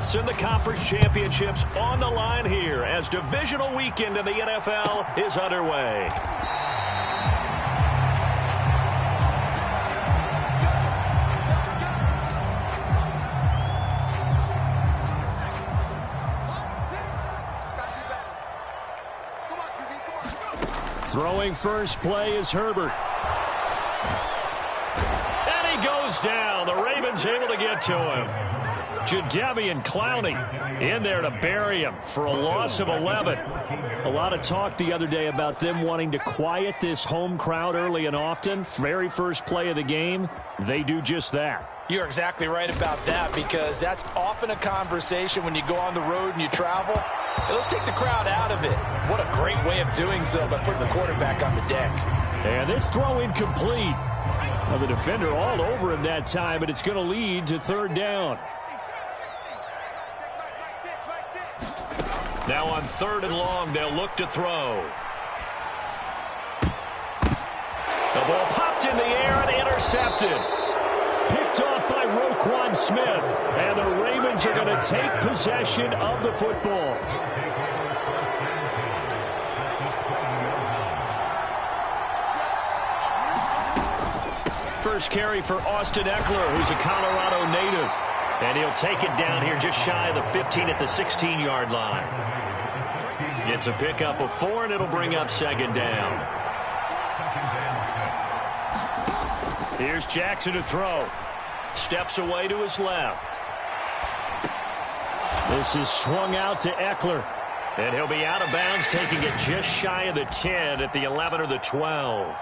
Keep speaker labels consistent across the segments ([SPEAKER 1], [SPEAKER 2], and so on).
[SPEAKER 1] playoffs and the conference championships on the line here as divisional weekend in the NFL is underway. Throwing first play is Herbert. And he goes down. The Ravens able to get to him. Jadeveon Clowney in there to bury him for a loss of 11. A lot of talk the other day about them wanting to quiet this home crowd early and often. Very first play of the game, they do just that.
[SPEAKER 2] You're exactly right about that, because that's often a conversation when you go on the road and you travel. Hey, let's take the crowd out of it. What a great way of doing so by putting the quarterback on the deck.
[SPEAKER 1] And this throw incomplete. Well, the defender all over him that time, but it's going to lead to third down. Now on third and long, they'll look to throw. The ball popped in the air and intercepted. Picked off by Roquan Smith. And the Ravens are going to take possession of the football. First carry for Austin Eckler, who's a Colorado native. And he'll take it down here just shy of the 15 at the 16-yard line. Gets a pickup of 4, and it'll bring up second down. Here's Jackson to throw. Steps away to his left. This is swung out to Eckler. And he'll be out of bounds, taking it just shy of the 10 at the 11 or the 12.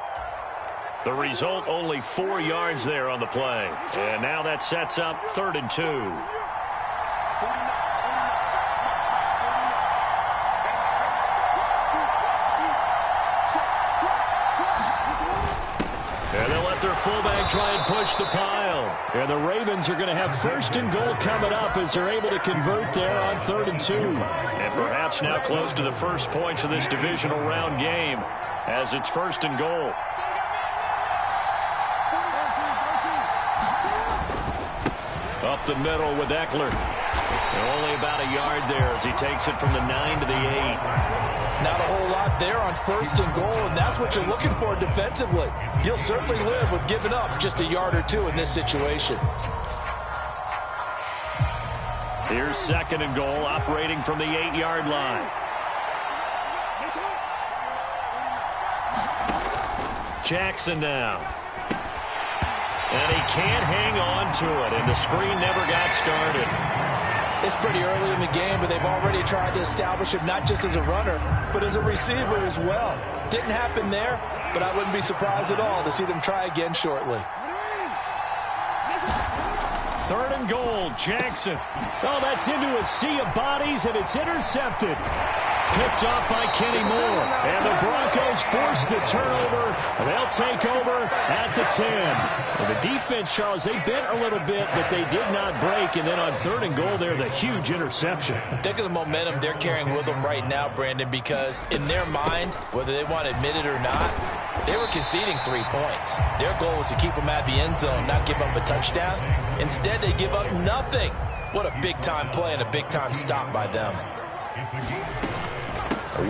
[SPEAKER 1] The result, only 4 yards there on the play. And now that sets up third and 2. And they'll let their fullback try and push the pile. And the Ravens are going to have first and goal coming up as they're able to convert there on third and 2. And perhaps now close to the first points of this divisional round game as it's first and goal. Up the middle with Eckler. And only about a yard there as he takes it from the 9 to the 8.
[SPEAKER 2] Not a whole lot there on first and goal, and that's what you're looking for defensively. You'll certainly live with giving up just a yard or two in this situation.
[SPEAKER 1] Here's second and goal, operating from the 8-yard line. Jackson now. And he can't hang on to it, and the screen never got started.
[SPEAKER 2] It's pretty early in the game, but they've already tried to establish him not just as a runner, but as a receiver as well. Didn't happen there, but I wouldn't be surprised at all to see them try again shortly.
[SPEAKER 1] Third and goal, Jackson. Oh, that's into a sea of bodies, and it's intercepted. Picked off by Kenny Moore. And the Broncos force the turnover. They'll take over at the 10. And the defense, Charles, they bent a little bit, but they did not break. And then on third and goal there, the huge interception.
[SPEAKER 2] Think of the momentum they're carrying with them right now, Brandon, because in their mind, whether they want to admit it or not, they were conceding 3 points. Their goal was to keep them at the end zone, not give up a touchdown. Instead, they give up nothing. What a big-time play and a big-time stop by them.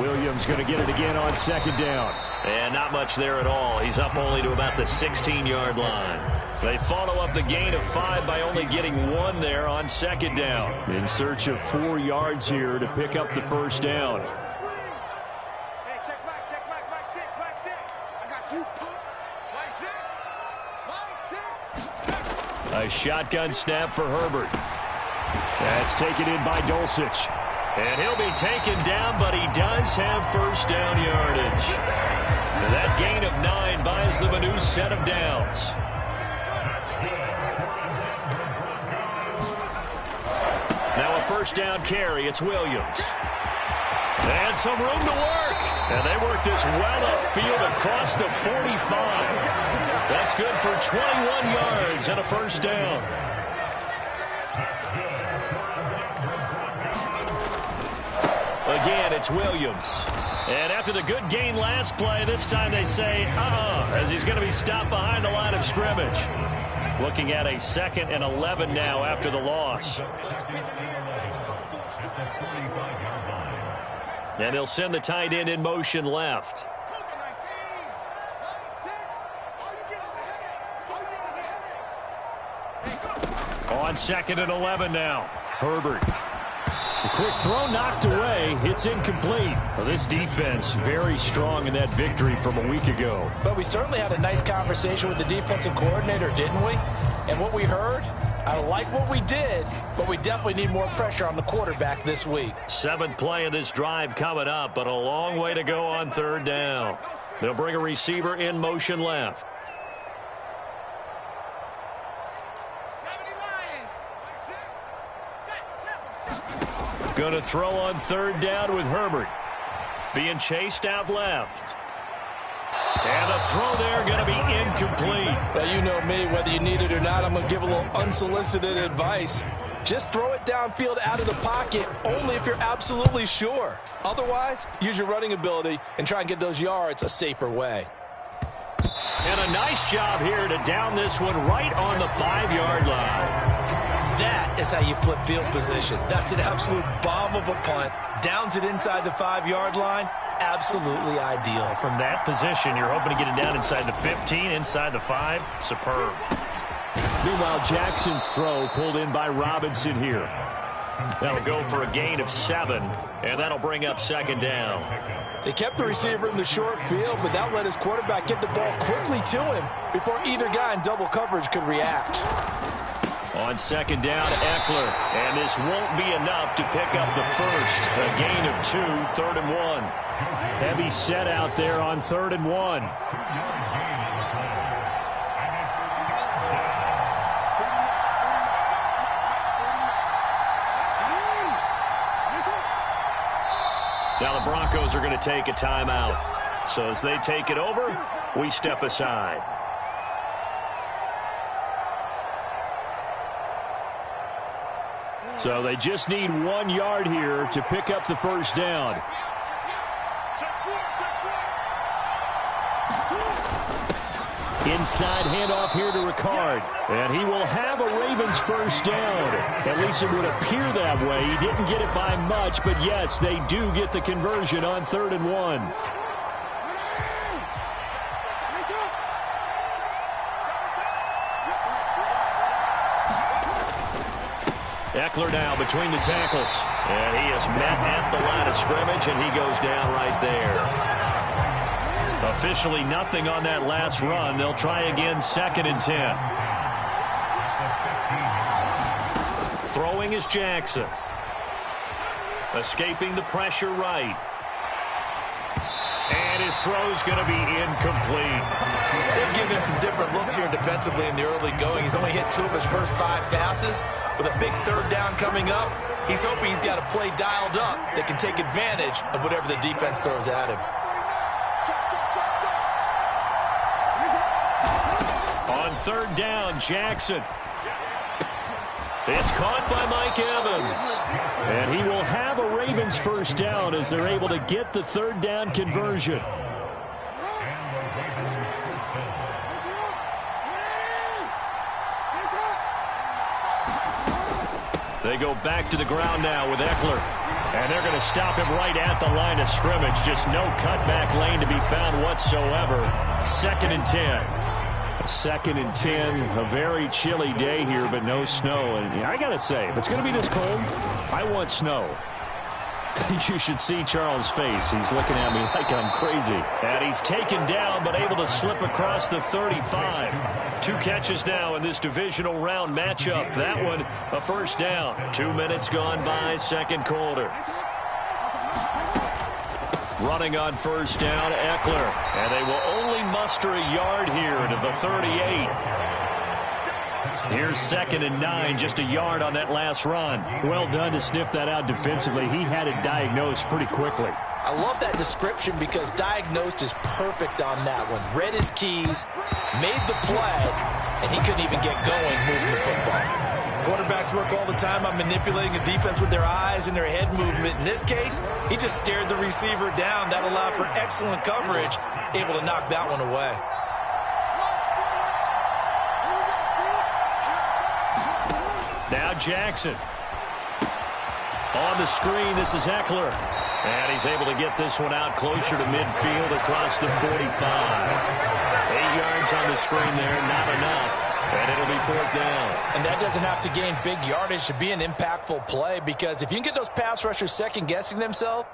[SPEAKER 1] Williams going to get it again on second down. And not much there at all. He's up only to about the 16-yard line. They follow up the gain of 5 by only getting 1 there on second down. In search of 4 yards here to pick up the first down.
[SPEAKER 3] Hey, check back 6. I got you. Back 6.
[SPEAKER 1] A shotgun snap for Herbert. That's taken in by Dulcich. And he'll be taken down, but he does have first down yardage. And that gain of 9 buys them a new set of downs. Now a first down carry. It's Williams. And some room to work. And they work this well upfield across the 45. That's good for 21 yards and a first down. Again, it's Williams. And after the good gain last play, this time they say, as he's going to be stopped behind the line of scrimmage. Looking at a 2nd and 11 now after the loss. And they'll send the tight end in motion left. On 2nd and 11 now. Herbert. The quick throw knocked away. It's incomplete. Well, this defense very strong in that victory from a week ago.
[SPEAKER 2] But we certainly had a nice conversation with the defensive coordinator, didn't we? And what we heard, I like what we did, but we definitely need more pressure on the quarterback this week.
[SPEAKER 1] 7th play of this drive coming up, but a long way to go on 3rd down. They'll bring a receiver in motion left. Going to throw on 3rd down with Herbert. Being chased out left. And the throw there going to be incomplete.
[SPEAKER 2] Well, you know me, whether you need it or not, I'm going to give a little unsolicited advice. Just throw it downfield out of the pocket, only if you're absolutely sure. Otherwise, use your running ability and try and get those yards a safer way.
[SPEAKER 1] And a nice job here to down this one right on the 5-yard line.
[SPEAKER 2] That is how you flip field position. That's an absolute bomb of a punt. Downs it inside the 5-yard line. Absolutely ideal.
[SPEAKER 1] From that position, you're hoping to get it down inside the 15, inside the 5. Superb. Meanwhile, Jackson's throw pulled in by Robinson here. That'll go for a gain of 7, and that'll bring up 2nd down.
[SPEAKER 2] They kept the receiver in the short field, but that let his quarterback get the ball quickly to him before either guy in double coverage could react.
[SPEAKER 1] On 2nd down, Eckler, and this won't be enough to pick up the first. A gain of 2, 3rd and 1. Heavy set out there on 3rd and 1. Now the Broncos are going to take a timeout. So as they take it over, we step aside. So they just need 1 yard here to pick up the first down. Inside handoff here to Ricard. And he will have a Ravens first down. At least it would appear that way. He didn't get it by much, but yes, they do get the conversion on 3rd and 1. Eckler now between the tackles. And he is met at the line of scrimmage, and he goes down right there. Officially nothing on that last run. They'll try again 2nd and 10. Throwing is Jackson. Escaping the pressure right. And his throw's going to be incomplete.
[SPEAKER 2] They've given him some different looks here defensively in the early going. He's only hit 2 of his first 5 passes. With a big 3rd down coming up, he's hoping he's got a play dialed up that can take advantage of whatever the defense throws at him.
[SPEAKER 1] On 3rd down, Jackson. It's caught by Mike Evans. And he will have a Ravens first down as they're able to get the 3rd down conversion. They go back to the ground now with Eckler. And they're going to stop him right at the line of scrimmage. Just no cutback lane to be found whatsoever. 2nd and 10. 2nd and 10. A very chilly day here, but no snow. And I got to say, if it's going to be this cold, I want snow. You should see Charles' face. He's looking at me like I'm crazy. And he's taken down, but able to slip across the 35. 2 catches now in this divisional round matchup. That one, a first down. 2 minutes gone by, 2nd quarter. Running on first down, Eckler. And they will only muster a yard here to the 38. Here's 2nd and 9, just a yard on that last run. Well done to sniff that out defensively. He had it diagnosed pretty quickly.
[SPEAKER 2] I love that description because diagnosed is perfect on that one. Read his keys, made the play, and he couldn't even get going moving the football. Quarterbacks work all the time on manipulating a defense with their eyes and their head movement. In this case, he just stared the receiver down. That allowed for excellent coverage, able to knock that one away. Now
[SPEAKER 1] Jackson. On the screen, this is Eckler. And he's able to get this one out closer to midfield across the 45. 8 yards on the screen there, not enough. And it'll be 4th down.
[SPEAKER 2] And that doesn't have to gain big yardage to be an impactful play, because if you can get those pass rushers second-guessing themselves,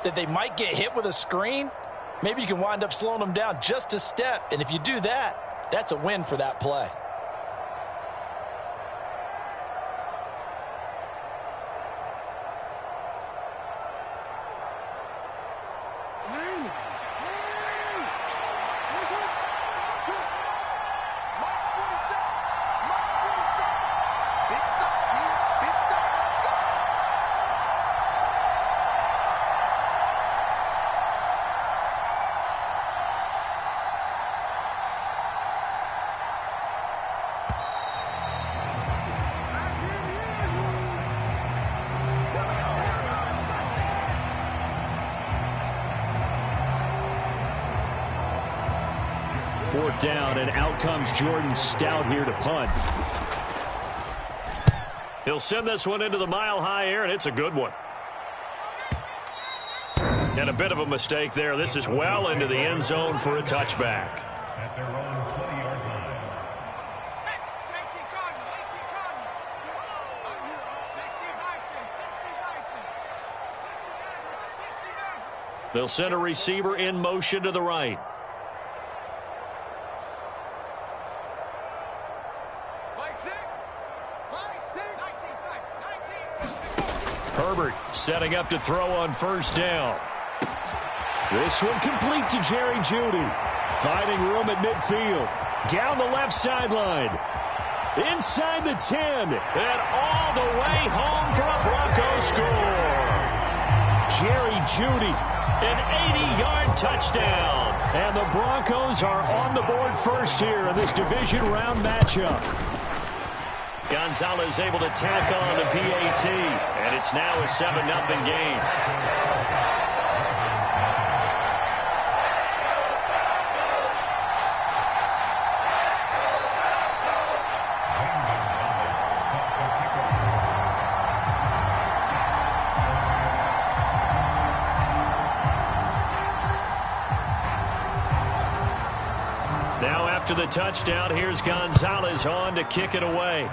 [SPEAKER 2] that they might get hit with a screen, maybe you can wind up slowing them down just a step. And if you do that, that's a win for that play.
[SPEAKER 1] Fourth down, and out comes Jordan Stout here to punt. He'll send this one into the mile-high air, and it's a good one. And a bit of a mistake there. This is well into the end zone for a touchback.
[SPEAKER 4] At their own 20-yard line.
[SPEAKER 1] They'll send a receiver in motion to the right. Herbert setting up to throw on first down. This one complete to Jerry Jeudy. Finding room at midfield. Down the left sideline. Inside the 10. And all the way home for a Broncos score. Jerry Jeudy, an 80-yard touchdown. And the Broncos are on the board first here in this division round matchup. Gonzalez able to tack on a PAT, and it's now a 7-0 game. Now after the touchdown, here's Gonzalez on to kick it away.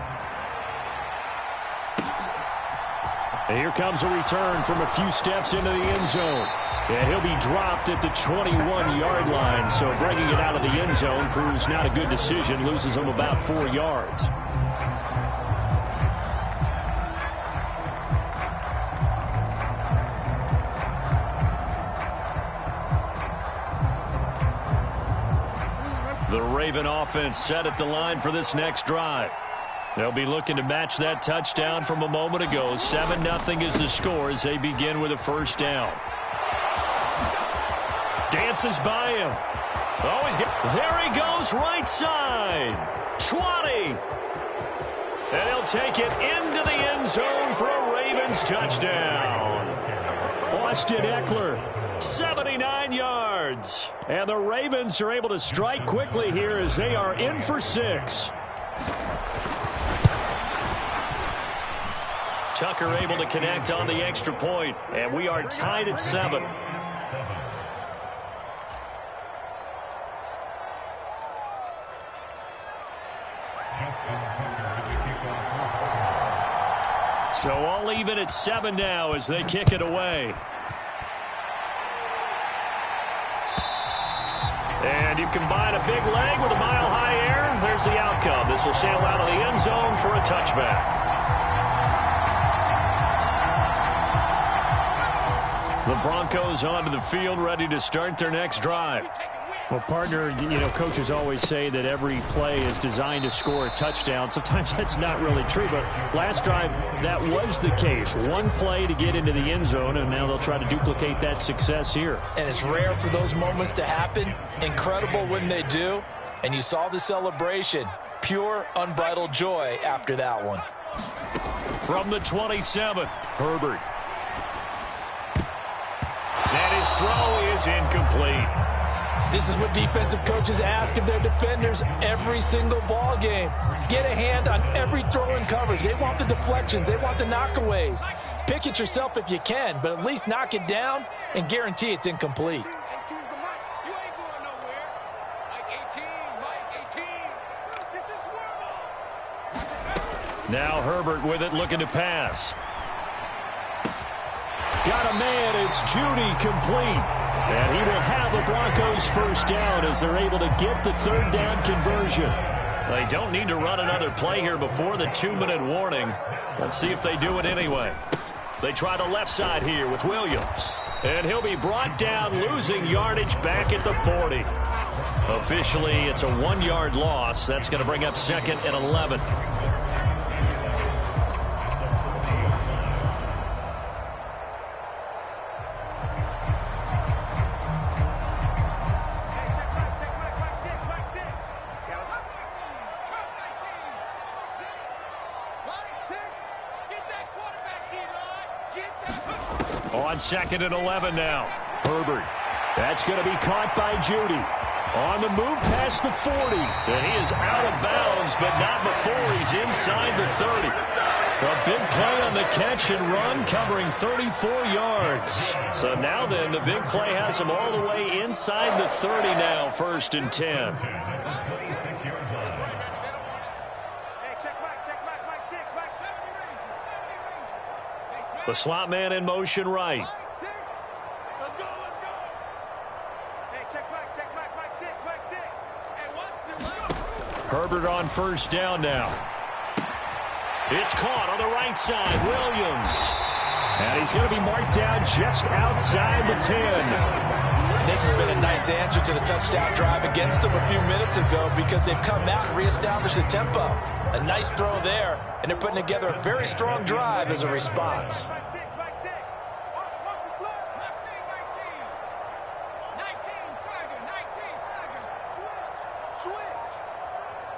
[SPEAKER 1] And here comes a return from a few steps into the end zone. And he'll be dropped at the 21-yard line. So bringing it out of the end zone proves not a good decision. Loses him about 4 yards. The Raven offense set at the line for this next drive. They'll be looking to match that touchdown from a moment ago. 7-0 is the score as they begin with a first down. Dances by him. There he goes, right side. 20. And he'll take it into the end zone for a Ravens touchdown. Austin Eckler, 79 yards. And the Ravens are able to strike quickly here as they are in for 6. Tucker able to connect on the extra point, and we are tied at 7. So all even at 7 now as they kick it away. And you combine a big leg with a mile-high air. There's the outcome. This will sail out of the end zone for a touchback. The Broncos onto the field ready to start their next drive. Well, partner, coaches always say that every play is designed to score a touchdown. Sometimes that's not really true, but last drive, that was the case. One play to get into the end zone, and now they'll try to duplicate that success here.
[SPEAKER 2] And it's rare for those moments to happen. Incredible when they do. And you saw the celebration. Pure, unbridled joy after that one.
[SPEAKER 1] From the 27, Herbert. And his throw is incomplete.
[SPEAKER 2] This is what defensive coaches ask of their defenders every single ball game. Get a hand on every throw in coverage. They want the deflections. They want the knockaways. Pick it yourself if you can, but at least knock it down and guarantee it's incomplete.
[SPEAKER 1] Now Herbert with it, looking to pass. Got a man, it's Judy, complete. And he will have the Broncos first down as they're able to get the third down conversion. They don't need to run another play here before the 2-minute warning. Let's see if they do it anyway. They try the left side here with Williams. And he'll be brought down, losing yardage back at the 40. Officially, it's a 1-yard loss. That's going to bring up 2nd and 11. On 2nd and 11 now. Herbert. That's going to be caught by Judy. On the move past the 40. And he is out of bounds, but not before he's inside the 30. A big play on the catch and run, covering 34 yards. So now then, the big play has him all the way inside the 30 now, 1st and 10. The slot man in motion right.
[SPEAKER 3] Let's go. Hey, check back, Mike 6. Hey, watch this.
[SPEAKER 1] Herbert on first down now. It's caught on the right side. Williams. And he's going to be marked down just outside the 10.
[SPEAKER 2] This has been a nice answer to the touchdown drive against them a few minutes ago because they've come out and reestablished the tempo. A nice throw there, and they're putting together a very strong drive as a response.
[SPEAKER 3] Mike 6. Watch the play. Mustang 19. 19, Tiger. Switch.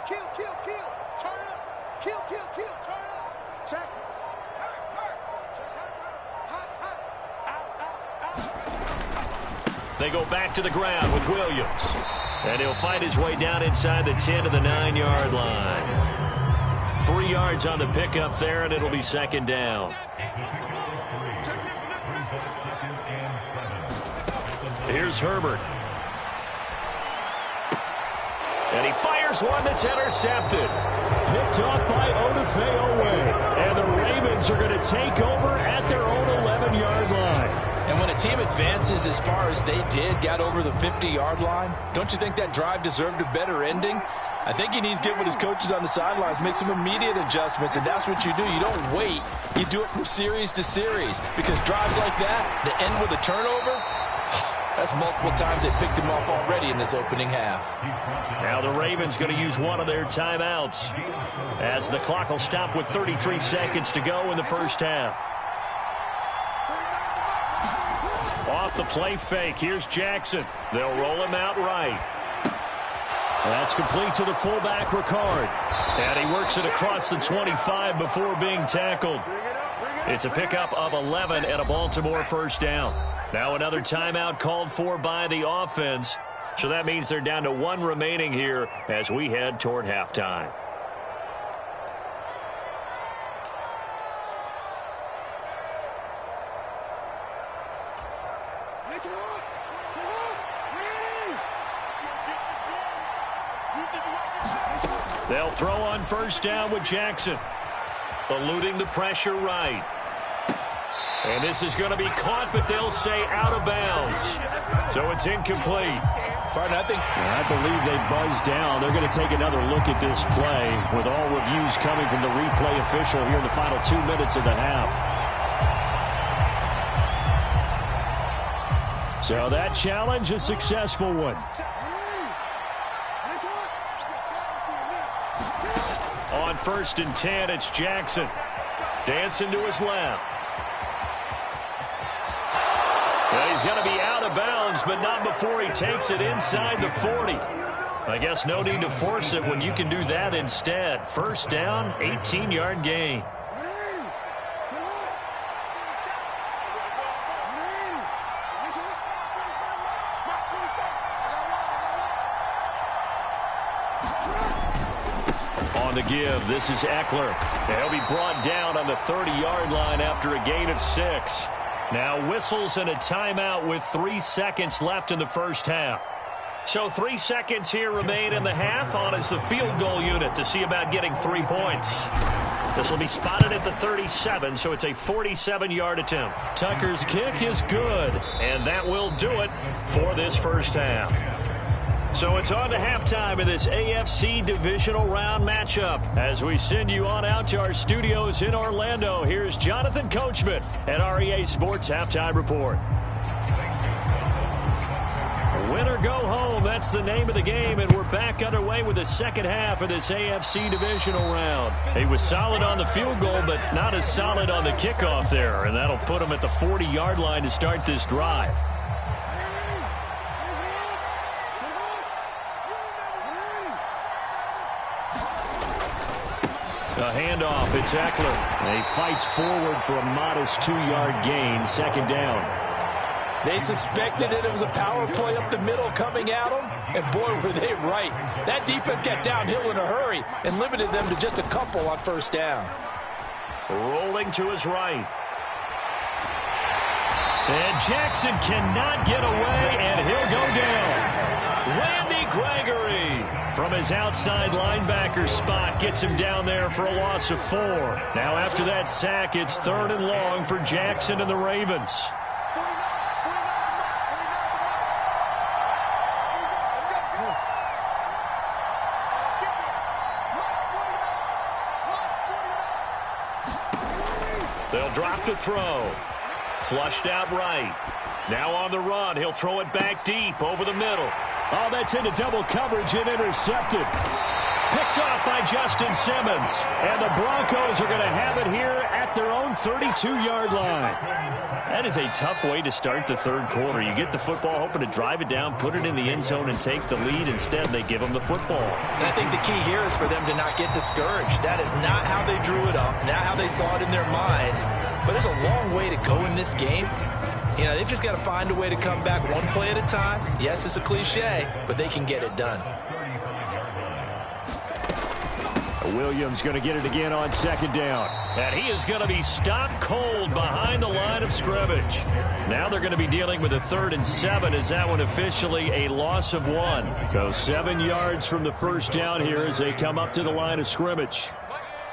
[SPEAKER 3] Kill. Turn it up. Kill. Turn it up. Check it.
[SPEAKER 1] They go back to the ground with Williams. And he'll find his way down inside the 10 to the 9-yard line. 3 yards on the pickup there, and it'll be 2nd down. Here's Herbert. And he fires one that's intercepted. Picked off by Odafe. And the Ravens are going to take over at their own 11-yard line.
[SPEAKER 2] And when a team advances as far as they did, got over the 50-yard line, don't you think that drive deserved a better ending? I think he needs to get with his coaches on the sidelines, make some immediate adjustments, and that's what you do. You don't wait. You do it from series to series because drives like that, that end with a turnover, that's multiple times they picked him off already in this opening half.
[SPEAKER 1] Now the Ravens going to use one of their timeouts as the clock will stop with 33 seconds to go in the first half. Off the play fake. Here's Jackson. They'll roll him out right. That's complete to the fullback, Ricard. And he works it across the 25 before being tackled. It's a pickup of 11 and a Baltimore first down. Now another timeout called for by the offense. So that means they're down to 1 remaining here as we head toward halftime. They'll throw on first down with Jackson. Eluding the pressure right. And this is going to be caught, but they'll say out of bounds. So it's incomplete.
[SPEAKER 2] Pardon,
[SPEAKER 1] I believe they buzzed down. They're going to take another look at this play with all reviews coming from the replay official here in the final 2 minutes of the half. So that challenge, a successful one. On 1st and 10, it's Jackson. Dancing to his left. Well, he's going to be out of bounds, but not before he takes it inside the 40. I guess no need to force it when you can do that instead. First down, 18-yard gain. On the give, this is Eckler. He'll be brought down on the 30-yard line after a gain of 6. Now whistles and a timeout with 3 seconds left in the first half. So 3 seconds here remain in the half. On is the field goal unit to see about getting 3 points. This will be spotted at the 37, so it's a 47-yard attempt. Tucker's kick is good, and that will do it for this first half. So it's on to halftime of this AFC divisional round matchup. As we send you on out to our studios in Orlando, here's Jonathan Coachman at REA Sports Halftime Report. Win or go home, that's the name of the game, and we're back underway with the second half of this AFC divisional round. He was solid on the field goal, but not as solid on the kickoff there, and that'll put him at the 40-yard line to start this drive. A handoff, it's Eckler. He fights forward for a modest 2-yard gain, second down.
[SPEAKER 2] They suspected it was a power play up the middle coming at them, and boy, were they right. That defense got downhill in a hurry and limited them to just a couple on first down.
[SPEAKER 1] Rolling to his right. And Jackson cannot get away, and he'll go down. Randy Gregory from his outside linebacker spot gets him down there for a loss of 4. Now after that sack, it's 3rd and long for Jackson and the Ravens. They'll drop to throw. Flushed out right. Now on the run. He'll throw it back deep over the middle. Oh, that's into double coverage and intercepted. Picked off by Justin Simmons. And the Broncos are going to have it here at their own 32-yard line. That is a tough way to start the third quarter. You get the football, hoping to drive it down, put it in the end zone, and take the lead. Instead, they give them the football.
[SPEAKER 2] And I think the key here is for them to not get discouraged. That is not how they drew it up, not how they saw it in their minds. But there's a long way to go in this game. You know, they've just got to find a way to come back one play at a time. Yes, it's a cliche, but they can get it done.
[SPEAKER 1] Williams going to get it again on second down. And he is going to be stopped cold behind the line of scrimmage. Now they're going to be dealing with a 3rd and 7. Is that one officially a loss of 1? So 7 yards from the first down here as they come up to the line of scrimmage.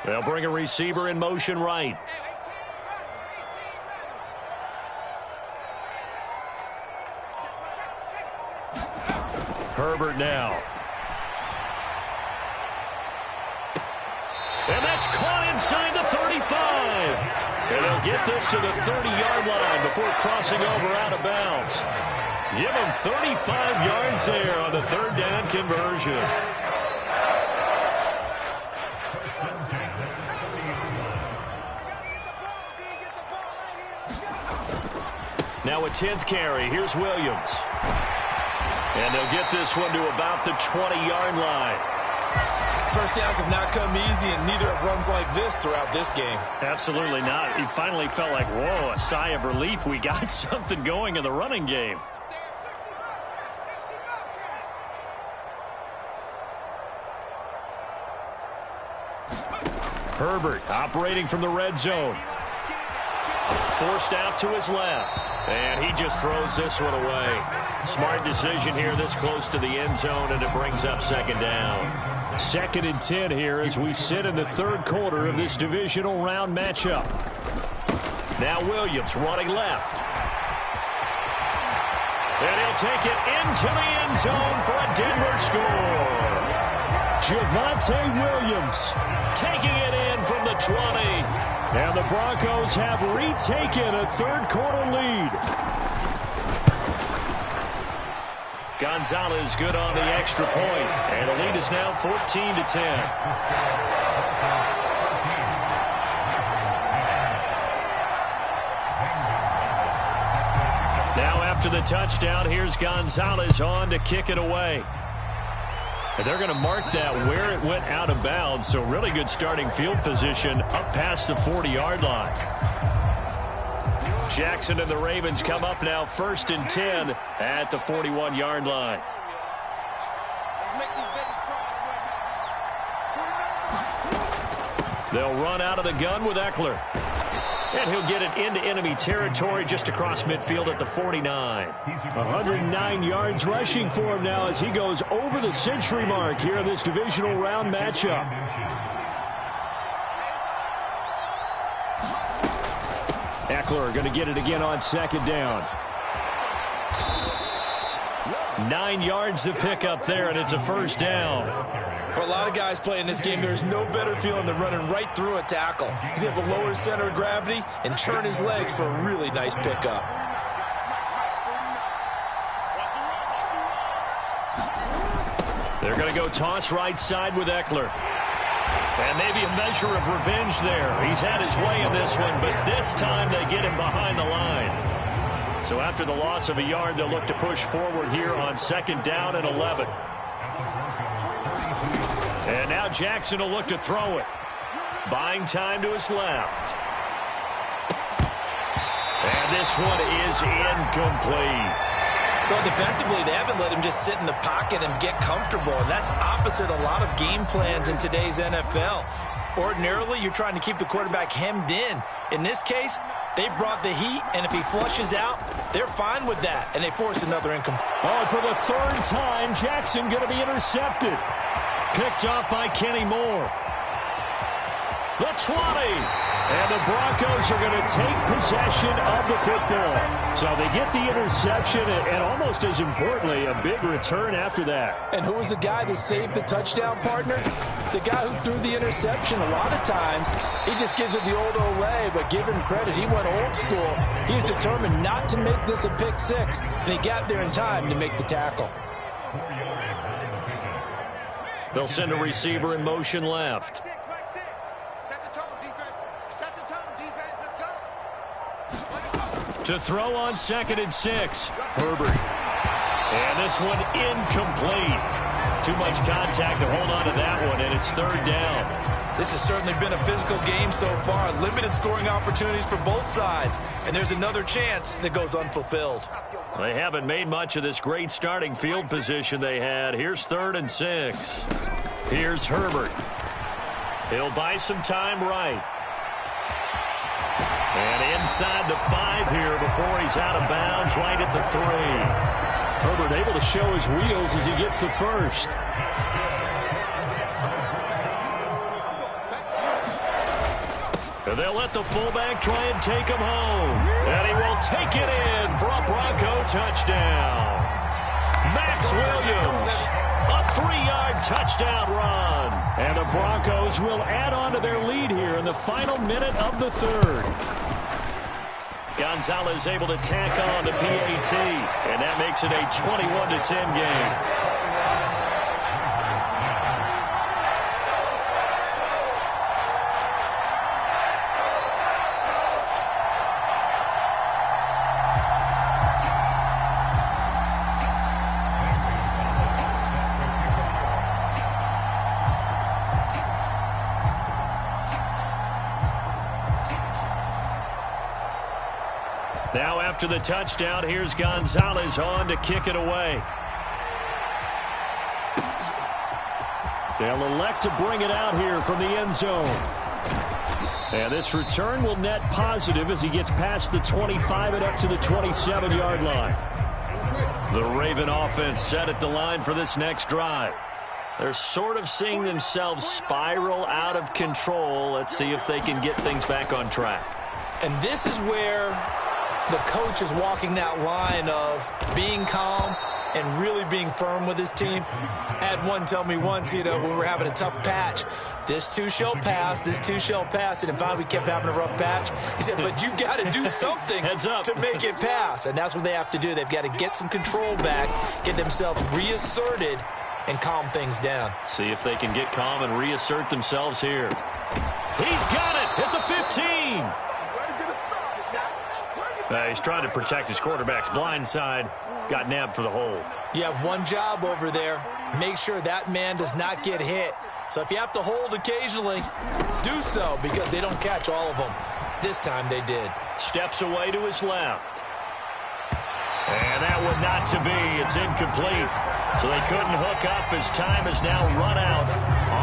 [SPEAKER 1] They'll bring a receiver in motion right. Herbert now. And that's caught inside the 35. And they'll get this to the 30-yard line before crossing over out of bounds. Give them 35 yards there on the 3rd down conversion. Now a 10th carry. Here's Williams. And they'll get this one to about the 20-yard line.
[SPEAKER 2] First downs have not come easy, and neither have runs like this throughout this game.
[SPEAKER 1] Absolutely not. He finally felt like, whoa, a sigh of relief. We got something going in the running game. Herbert operating from the red zone. Forced out to his left. And he just throws this one away. Smart decision here this close to the end zone, and it brings up second down. 2nd and 10 here as we sit in the third quarter of this divisional round matchup. Now Williams running left. And he'll take it into the end zone for a Denver score. Javonte Williams taking it in from the 20. And the Broncos have retaken a third quarter lead. Gonzalez good on the extra point, and the lead is now 14-10. Now after the touchdown, here's Gonzalez on to kick it away. And they're going to mark that where it went out of bounds, so really good starting field position up past the 40-yard line. Jackson and the Ravens come up now 1st and 10 at the 41-yard line. They'll run out of the gun with Eckler. And he'll get it into enemy territory just across midfield at the 49. 109 yards rushing for him now as he goes over the century mark here in this divisional round matchup. Eckler going to get it again on 2nd down. 9 yards to pick up there, and it's a 1st down.
[SPEAKER 2] For a lot of guys playing this game, there's no better feeling than running right through a tackle. He's able to lower his center of gravity and churn his legs for a really nice pickup.
[SPEAKER 1] They're going to go toss right side with Eckler. And maybe a measure of revenge there. He's had his way in this one, but this time they get him behind the line. So after the loss of a yard, they'll look to push forward here on 2nd down and 11. And now Jackson will look to throw it. Buying time to his left. And this one is incomplete.
[SPEAKER 2] Well, defensively, they haven't let him just sit in the pocket and get comfortable, and that's opposite a lot of game plans in today's NFL. Ordinarily, you're trying to keep the quarterback hemmed in. In this case, they brought the heat, and if he flushes out, they're fine with that, and they force another incomplete.
[SPEAKER 1] Oh, for the 3rd time, Jackson going to be intercepted. Picked off by Kenny Moore. The 20. And the Broncos are going to take possession of the football. So they get the interception and almost as importantly, a big return after that.
[SPEAKER 2] And who was the guy that saved the touchdown, partner? The guy who threw the interception. A lot of times, he just gives it the old Olay, but give him credit. He went old school. He was determined not to make this a pick 6, and he got there in time to make the tackle.
[SPEAKER 1] They'll send a receiver in motion left.
[SPEAKER 3] Set the tone, defense. Set the tone, defense. Let's go.
[SPEAKER 1] To throw on 2nd and 6. Herbert. And this one incomplete. Too much contact to hold on to that one, and it's 3rd down.
[SPEAKER 2] This has certainly been a physical game so far. Limited scoring opportunities for both sides. And there's another chance that goes unfulfilled.
[SPEAKER 1] They haven't made much of this great starting field position they had. Here's 3rd and 6. Here's Herbert. He'll buy some time right. And inside the 5 here before he's out of bounds right at the 3. Herbert able to show his wheels as he gets the 1st. And they'll let the fullback try and take him home. And he will take it in for a Bronco touchdown. Max Williams, a 3-yard touchdown run. And the Broncos will add on to their lead here in the final minute of the 3rd. Gonzalez able to tack on the PAT, and that makes it a 21-10 game. Now after the touchdown, here's Gonzalez on to kick it away. They'll elect to bring it out here from the end zone. And this return will net positive as he gets past the 25 and up to the 27-yard line. The Raven offense set at the line for this next drive. They're sort of seeing themselves spiral out of control. Let's see if they can get things back on track.
[SPEAKER 2] And this is where the coach is walking that line of being calm and really being firm with his team. I had one tell me once, when we were having a tough patch, this too shall pass, this too shall pass, and finally we kept having a rough patch. He said, but you got to do something to make it pass, and that's what they have to do. They've got to get some control back, get themselves reasserted, and calm things down.
[SPEAKER 1] See if they can get calm and reassert themselves here. He's got it at the 15. He's trying to protect his quarterback's blind side. Got nabbed for the hold.
[SPEAKER 2] You have one job over there. Make sure that man does not get hit. So if you have to hold occasionally, do so, because they don't catch all of them. This time they did.
[SPEAKER 1] Steps away to his left. And that one not to be. It's incomplete. So they couldn't hook up as time has now run out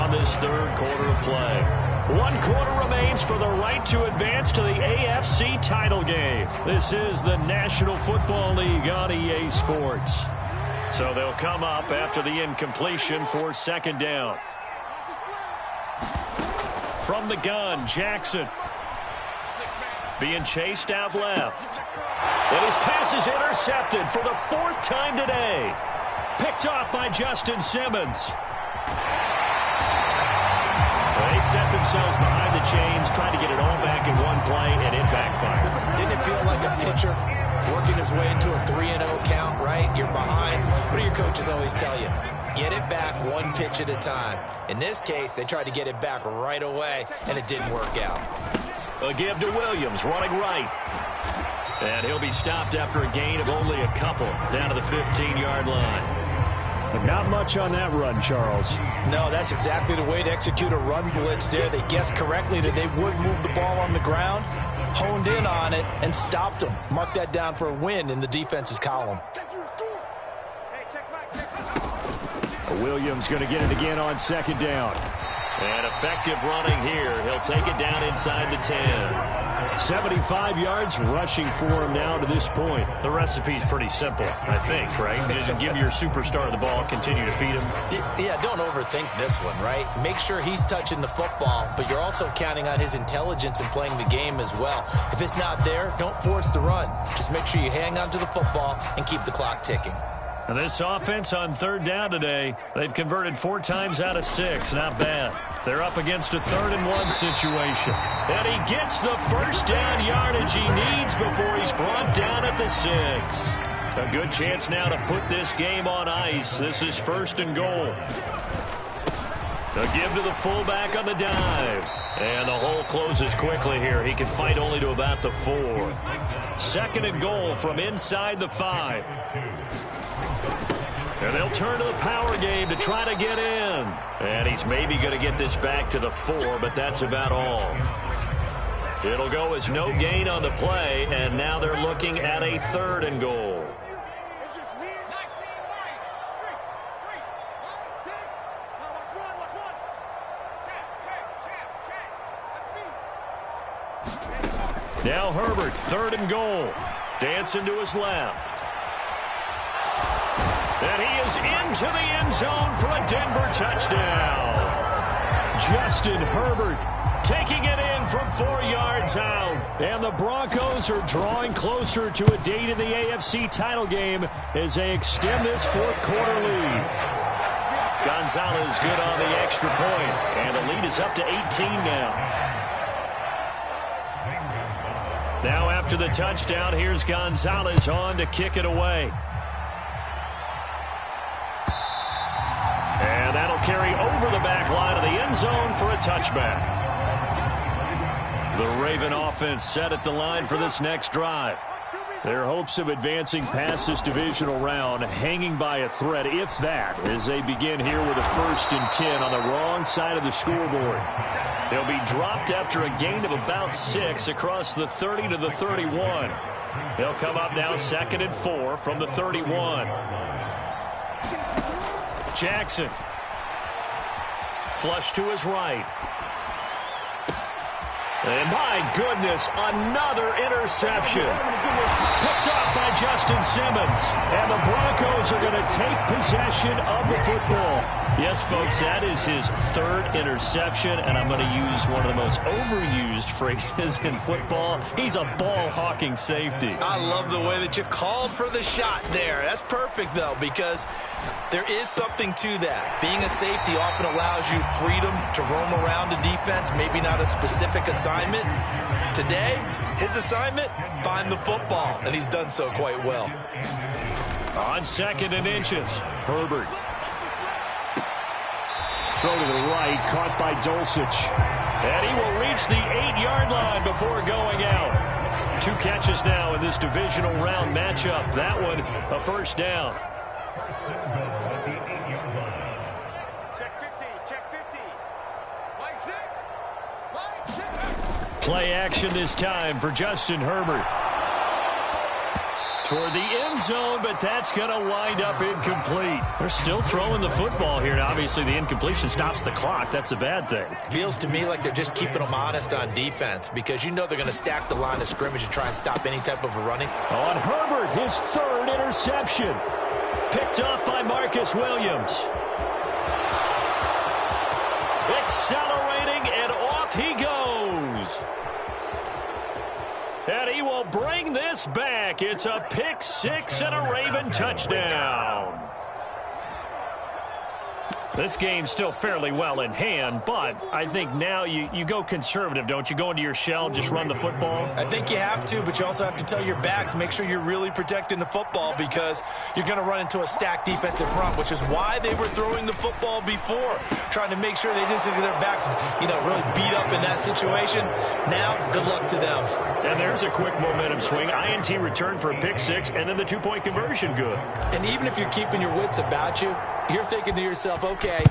[SPEAKER 1] on this third quarter of play. 1 quarter remains for the right to advance to the AFC title game. This is the National Football League on EA Sports. So they'll come up after the incompletion for second down. From the gun, Jackson. Being chased out left. And his pass is intercepted for the 4th time today. Picked off by Justin Simmons. They set themselves behind the chains, trying to get it all back in one play, and it backfired.
[SPEAKER 2] Didn't it feel like a pitcher working his way into a 3-0 count, right? You're behind. What do your coaches always tell you? Get it back one pitch at a time. In this case, they tried to get it back right away, and it didn't work out.
[SPEAKER 1] A give to Williams, running right. And he'll be stopped after a gain of only a couple, down to the 15-yard line. Not much on that run, Charles.
[SPEAKER 2] No, that's exactly the way to execute a run blitz there. They guessed correctly that they would move the ball on the ground, honed in on it, and stopped them. Mark that down for a win in the defense's column.
[SPEAKER 1] Williams going to get it again on second down. And effective running here. He'll take it down inside the 10. 75 yards rushing for him now to this point. The recipe's pretty simple, I think, right? Just give your superstar the ball, continue to feed him.
[SPEAKER 2] Yeah, don't overthink this one, right? Make sure he's touching the football, but you're also counting on his intelligence in playing the game as well. If it's not there, don't force the run. Just make sure you hang on to the football and keep the clock ticking.
[SPEAKER 1] And this offense on third down today, they've converted 4 times out of 6. Not bad. They're up against a 3rd and 1 situation. And he gets the first down yardage he needs before he's brought down at the 6. A good chance now to put this game on ice. This is 1st and goal. A give to the fullback on the dive. And the hole closes quickly here. He can fight only to about the 4. 2nd and goal from inside the 5. And they'll turn to the power game to try to get in. And he's maybe going to get this back to the 4, but that's about all. It'll go as no gain on the play, and now they're looking at a 3rd and goal. Now Herbert, 3rd and goal. Dancing to his left. And he is into the end zone for a Denver touchdown. Justin Herbert taking it in from 4 yards out. And the Broncos are drawing closer to a date in the AFC title game as they extend this 4th quarter lead. Gonzalez good on the extra point, and the lead is up to 18 now. Now after the touchdown, here's Gonzalez on to kick it away. And that'll carry over the back line of the end zone for a touchback. The Raven offense set at the line for this next drive. Their hopes of advancing past this divisional round hanging by a thread, if that, as they begin here with a 1st and 10 on the wrong side of the scoreboard. They'll be dropped after a gain of about 6 across the 30 to the 31. They'll come up now 2nd and 4 from the 31. Jackson. Flush to his right. And my goodness, another interception. Picked off by Justin Simmons. And the Broncos are going to take possession of the football. Yes, folks, that is his third interception, and I'm going to use one of the most overused phrases in football. He's a ball-hawking safety.
[SPEAKER 2] I love the way that you called for the shot there. That's perfect, though, because there is something to that. Being a safety often allows you freedom to roam around a defense, maybe not a specific assignment. Today, his assignment, find the football, and he's done so quite well.
[SPEAKER 1] On 2nd and inches, Herbert. Throw to the right, caught by Dulcich. And he will reach the 8-yard line before going out. 2 catches now in this divisional round matchup. That one, a first down.
[SPEAKER 3] Check 50, check 50. Mike Zick.
[SPEAKER 1] Play action this time for Justin Herbert. Toward the end zone, but that's going to wind up incomplete. They're still throwing the football here. Now, obviously, the incompletion stops the clock. That's the bad thing.
[SPEAKER 2] Feels to me like they're just keeping them honest on defense because you know they're going to stack the line of scrimmage and try and stop any type of a running.
[SPEAKER 1] On Herbert, his 3rd interception. Picked up by Marcus Williams. Accelerating, and off he goes. And he will bring this back. It's a pick 6 and a Raven touchdown. This game's still fairly well in hand, but I think now you go conservative, don't you? Go into your shell, just run the football?
[SPEAKER 2] I think you have to, but you also have to tell your backs, make sure you're really protecting the football because you're going to run into a stacked defensive front, which is why they were throwing the football before, trying to make sure they just get their backs, really beat up in that situation. Now, good luck to them.
[SPEAKER 1] And there's a quick momentum swing. INT return for a pick 6, and then the 2-point conversion good.
[SPEAKER 2] And even if you're keeping your wits about you, you're thinking to yourself, okay,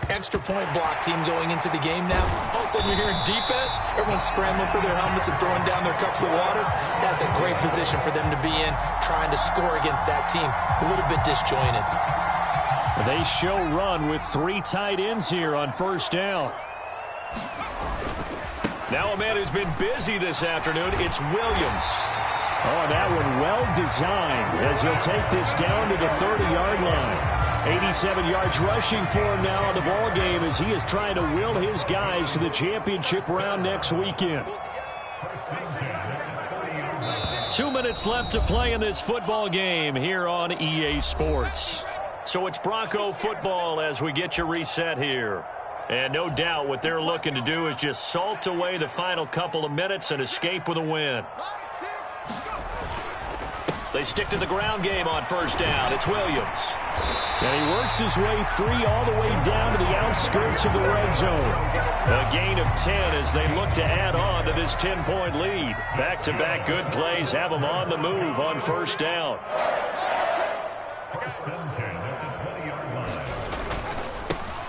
[SPEAKER 2] extra point block team going into the game now. All of a sudden you're hearing defense, everyone's scrambling for their helmets and throwing down their cups of water. That's a great position for them to be in, trying to score against that team. A little bit disjointed.
[SPEAKER 1] They show run with 3 tight ends here on first down. Now a man who's been busy this afternoon, it's Williams. Oh, and that one well designed as he'll take this down to the 30-yard line. 87 yards rushing for him now on the ball game as he is trying to will his guys to the championship round next weekend. 2 minutes left to play in this football game here on EA Sports. So it's Bronco football as we get you reset here. And no doubt what they're looking to do is just salt away the final couple of minutes and escape with a win. They stick to the ground game on first down. It's Williams. And he works his way free all the way down to the outskirts of the red zone. A gain of 10 as they look to add on to this 10-point lead. Back-to-back good plays have them on the move on first down.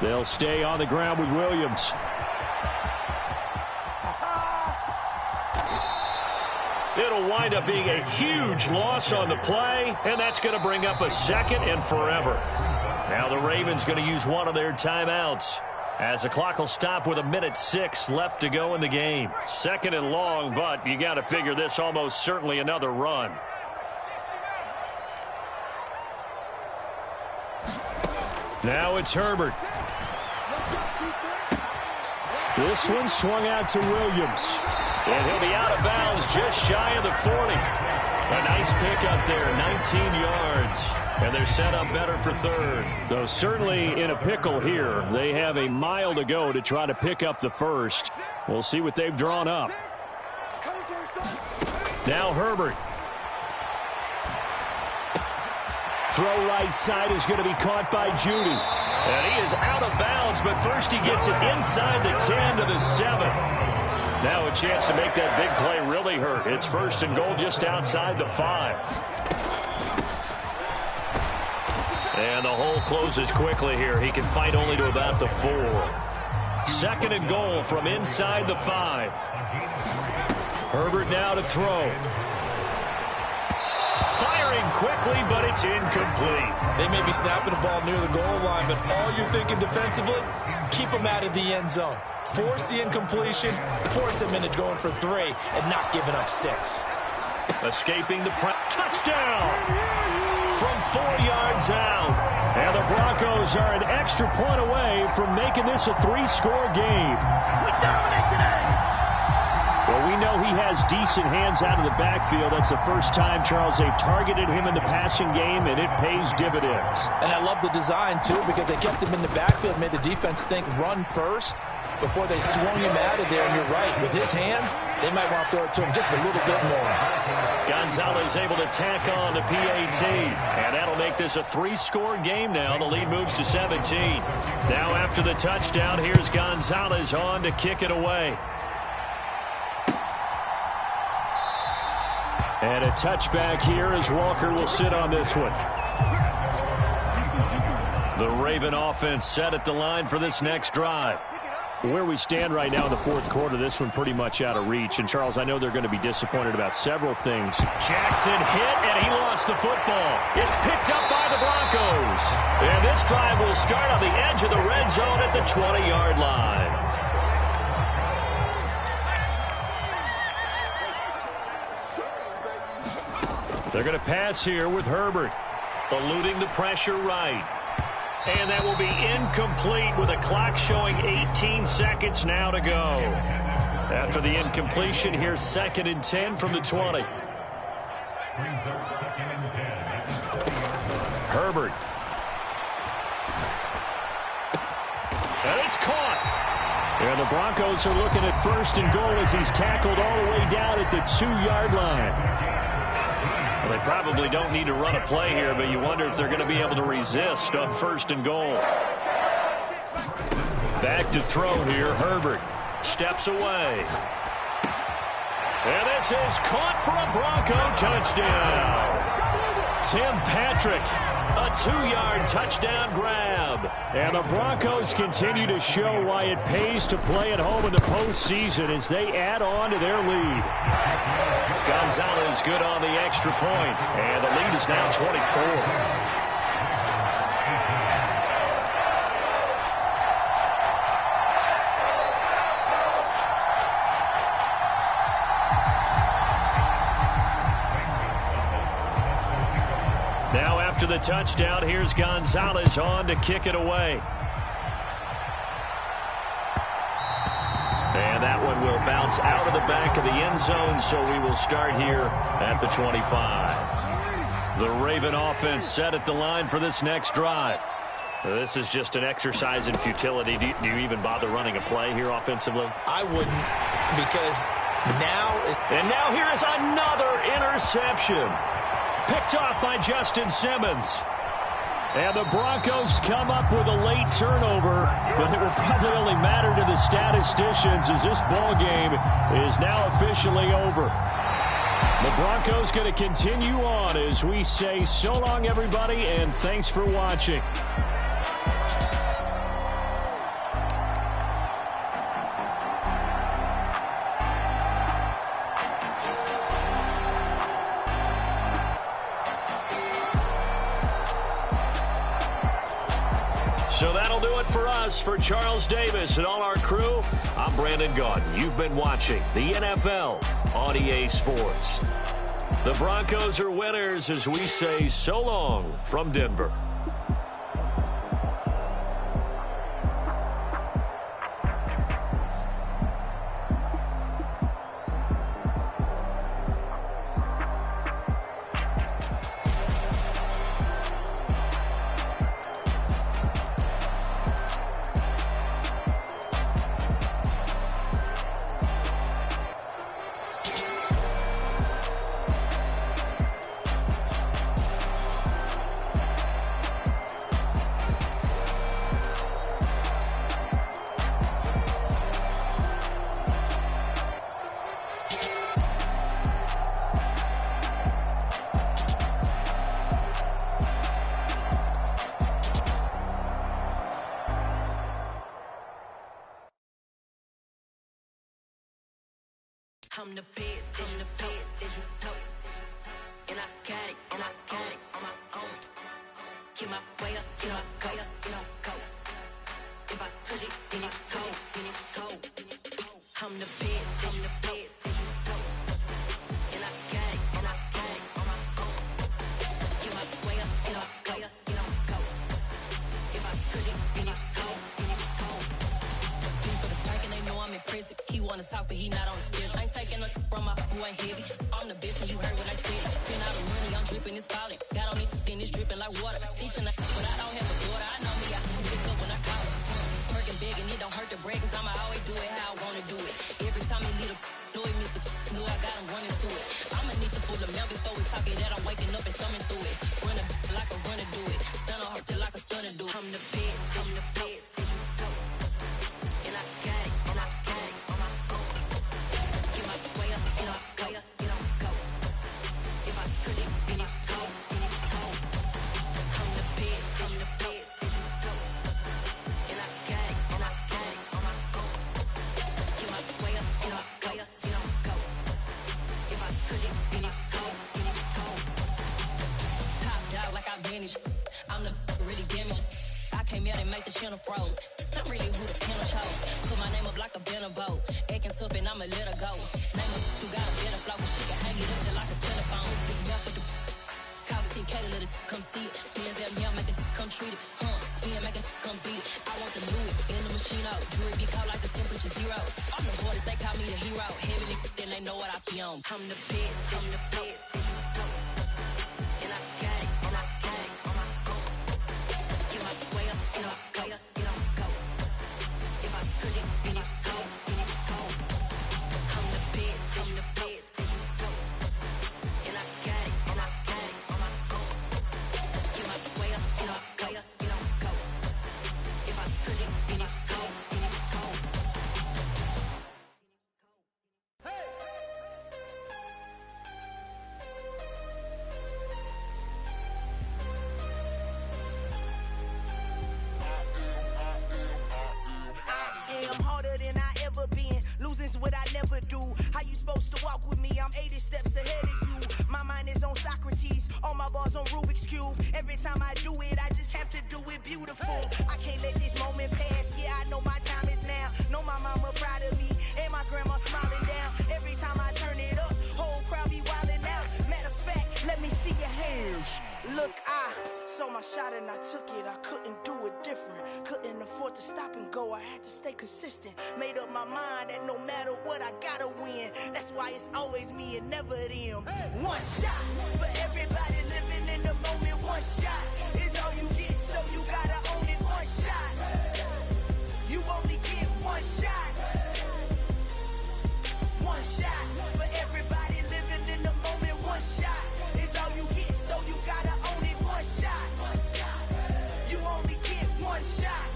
[SPEAKER 1] They'll stay on the ground with Williams. It'll wind up being a huge loss on the play, and that's going to bring up a 2nd and forever. Now the Ravens going to use one of their timeouts as the clock will stop with 1:06 left to go in the game. 2nd and long, but you got to figure this almost certainly another run. Now it's Herbert. This one swung out to Williams. And he'll be out of bounds just shy of the 40. A nice pick up there, 19 yards. And they're set up better for 3rd. Though certainly in a pickle here. They have a mile to go to try to pick up the 1st. We'll see what they've drawn up. Now Herbert. Throw right side is going to be caught by Judy. And he is out of bounds, but first he gets it inside the 10 to the 7. Now a chance to make that big play really hurt. It's 1st and goal just outside the 5. And the hole closes quickly here. He can fight only to about the 4. 2nd and goal from inside the 5. Herbert now to throw. Firing quickly, but it's incomplete.
[SPEAKER 2] They may be snapping the ball near the goal line, but all you're thinking defensively, keep them out of the end zone. Force the incompletion, force them into going for 3, and not giving up 6.
[SPEAKER 1] Escaping the touchdown from 4 yards out. And the Broncos are an extra point away from making this a 3-score game.
[SPEAKER 3] We dominate today.
[SPEAKER 1] Well, we know he has decent hands out of the backfield. That's the first time, Charles, they've targeted him in the passing game, and it pays dividends.
[SPEAKER 2] And I love the design, too, because they kept him in the backfield, made the defense think run first before they swung him out of there. And you're right, with his hands, they might want to throw it to him just a little bit more.
[SPEAKER 1] Gonzalez able to tack on the PAT, and that'll make this a 3-score game now. The lead moves to 17. Now after the touchdown, here's Gonzalez on to kick it away. And a touchback here as Walker will sit on this one. The Raven offense set at the line for this next drive. Where we stand right now in the fourth quarter, this one pretty much out of reach. And, Charles, I know they're going to be disappointed about several things. Jackson hit, and he lost the football. It's picked up by the Broncos. And this drive will start on the edge of the red zone at the 20-yard line. They're going to pass here with Herbert, eluding the pressure right. And that will be incomplete with a clock showing 18 seconds now to go. After the incompletion, here's 2nd and 10 from the 20. Herbert. And it's caught. And the Broncos are looking at 1st and goal as he's tackled all the way down at the 2-yard line. Well, they probably don't need to run a play here, but you wonder if they're going to be able to resist on 1st and goal. Back to throw here, Herbert steps away. And this is caught for a Bronco touchdown. Tim Patrick, a 2-yard touchdown grab. And the Broncos continue to show why it pays to play at home in the postseason as they add on to their lead. Gonzalez good on the extra point, and the lead is now 24. Now after the touchdown, here's Gonzalez on to kick it away. And that one will bounce out of the back of the end zone, so we will start here at the 25. The Raven offense set at the line for this next drive. This is just an exercise in futility. Do you even bother running a play here offensively?
[SPEAKER 2] I wouldn't, because now is...
[SPEAKER 1] And now here is another interception. Picked off by Justin Simmons. And the Broncos come up with a late turnover, but it will probably only matter to the statisticians as this ball game is now officially over. The Broncos going to continue on as we say so long, everybody, and thanks for watching. So that'll do it for us. For Charles Davis and all our crew, I'm Brandon Gaudin. You've been watching the NFL on EA Sports. The Broncos are winners as we say so long from Denver.
[SPEAKER 5] I'm the best, and the best, and you know. And I got it, and I got it on my own. Get my way up, you know, go, you know, go. If I touch it, then it's cold, then it's cold. I'm the best, and the best, and you know. And I got it, and I got it on my own. Get my way up, you know, go, you know, go. talk, but he not on the schedule. I ain't taking no from my who ain't heavy. I'm the best, and you heard what I said. Spend all the money, I'm dripping, it's falling. Got on it, then it's dripping like water. Teaching her, but I don't have a daughter. I know me, I can pick up when I call her. Working big, and it don't hurt to break, cause I'ma always do it how I wanna do it. Every time he lead a do it, Mr. Knew I got him running to it. I'ma need to pull the mail before we talk it that I'm waking up and thumbing through it. Run a like a runner do it. Stun on her till like a stunner do it. I'm the best, I'm the best. And I got it, and I got it on my own. Get my way up, and I go, and I go. If I touch it, then it's cold, then it's cold. I'm the best, I'm the best. And I got it, and I got it on my own. Get my way up, and I go, and I go. If I touch it, then it's cold, then it's cold. Top dog like I vanished. I'm the really damaged. I came out and make the channel froze. I'm really who the panel chose. Put my name up like a banner boat. Acting tough and I'ma let her go. Name her who got a better flow, but she can hang it up just like a telephone. Stick up with the cost 10K to let it come see it. Hands up, yeah, make it come treat it. Spin, make it come beat it. I want the Louis in the machine out. Jewelry be caught like the temperature zero. I'm the hardest, they call me the hero. Heavy, then they know what I be on. I'm the best, I'm the best. And I got it, and I got it on my own. Get my way up, and I go, and I go. If I touch it, then it's cold, then it's cold. I'm the best, I'm the best. And I got it, and I got it on my own. Get my way up, and I go, and I go. If I touch it, then it's cold, then it's cold.
[SPEAKER 6] I'm harder than I ever been. Losing's what I never do. How you supposed to walk with me? I'm 80 steps ahead of you. My mind is on Socrates. All my bars on Rubik's Cube. Every time I do it, I just have to do it beautiful. I can't let this moment pass. Yeah, I know my time is now. Know my mama proud of me. And my grandma smiling down. Every time I turn it up, whole crowd be wildin' out. Matter of fact, let me see your hands. Look, I saw my shot and I took it. I couldn't do it different. Couldn't afford to stop and go. I had to stay consistent. Made up my mind that no matter what, I gotta win. That's why it's always me and never them. One shot for everybody living in the moment. One shot is all you get, so you gotta own it. One shot. You only get one shot. One shot for everybody living in the moment. One shot is all you get, so you gotta own it. One shot. You only get one shot.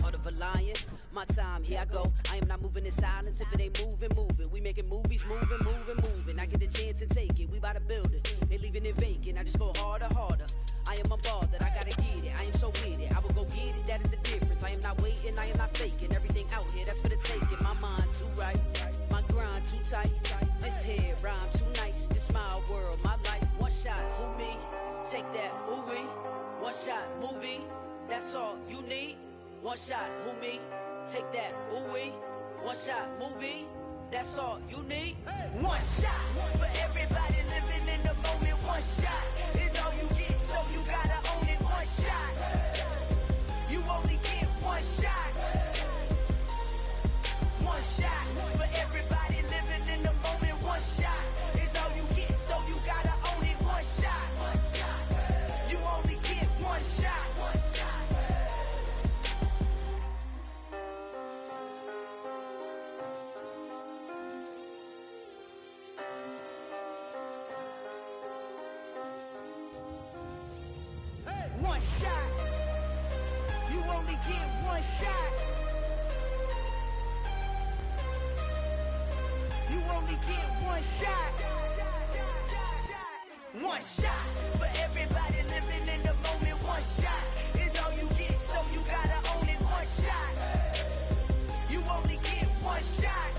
[SPEAKER 7] Heart of a lion, my time, here I go. I am not moving in silence. If it ain't moving, moving. We making movies, moving, moving, moving. I get a chance and take it. We bout to build it. They leaving it vacant. I just go harder, harder. I am a ball that I gotta get it. I am so with it. I will go get it. That is the difference. I am not waiting. I am not faking. Everything out here, that's for the taking. My mind too right. My grind too tight. This head rhyme too nice. This my world, my life. One shot, who me? Take that, ooh wee. One shot, movie. That's all you need. One shot, who me? Take that, ooh wee. One shot, movie. That's all you need.
[SPEAKER 6] One shot for everybody living in the moment. One shot is all you get, so you gotta own it. One shot. You only get one shot. One shot for everybody living in the moment. One shot is all you get, so you gotta own it. One shot. You only get one shot. One shot. You only get one shot. You only get one shot. One shot for everybody living in the moment. One shot is all you get, so you gotta own it. One shot. You only get one shot.